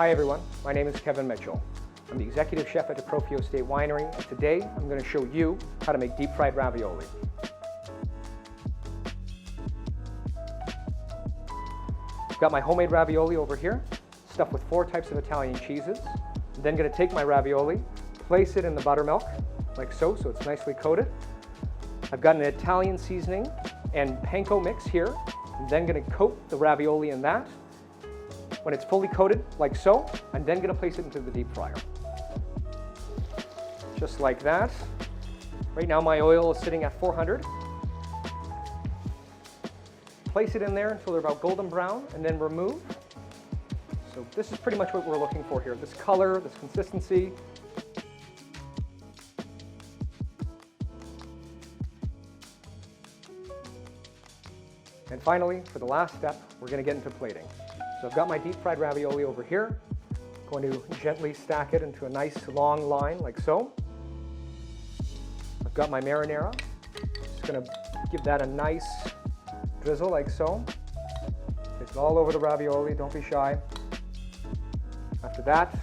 Hi everyone, my name is Kevin Mitchell. I'm the executive chef at the Profio State Winery, and today I'm going to show you how to make deep fried ravioli. I've got my homemade ravioli over here, stuffed with 4 types of Italian cheeses. I'm then going to take my ravioli, place it in the buttermilk, like so it's nicely coated. I've got an Italian seasoning and panko mix here. I'm then going to coat the ravioli in that. When it's fully coated, like so, I'm then going to place it into the deep fryer. Just like that. Right now my oil is sitting at 400. Place it in there until they're about golden brown, and then remove. So this is pretty much what we're looking for here. This color, this consistency. And finally, for the last step, we're going to get into plating. So I've got my deep fried ravioli over here. Going to gently stack it into a nice long line like so. I've got my marinara. Just going to give that a nice drizzle like so. Take it all over the ravioli, don't be shy. After that,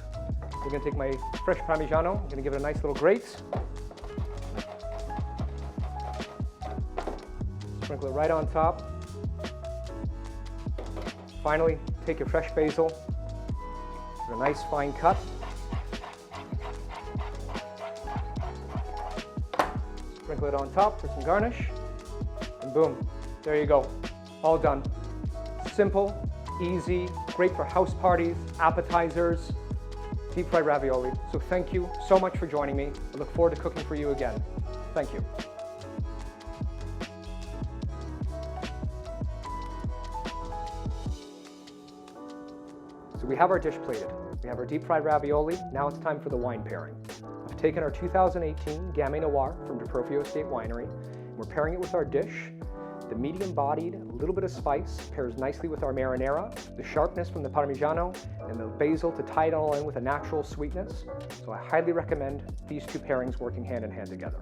we're going to take my fresh Parmesan. I'm going to give it a nice little grate. Sprinkle it right on top. Finally, take your fresh basil, give it a nice fine cut. Sprinkle it on top for some garnish, and boom, there you go, all done. Simple, easy, great for house parties, appetizers, deep fried ravioli. So thank you so much for joining me. I look forward to cooking for you again. Thank you. So we have our dish plated. We have our deep fried ravioli. Now it's time for the wine pairing. I've taken our 2018 Gamay Noir from the Profio State Winery. And we're pairing it with our dish. The medium-bodied, a little bit of spice pairs nicely with our marinara, the sharpness from the Parmigiano, and the basil to tie it all in with a natural sweetness. So I highly recommend these two pairings working hand in hand together.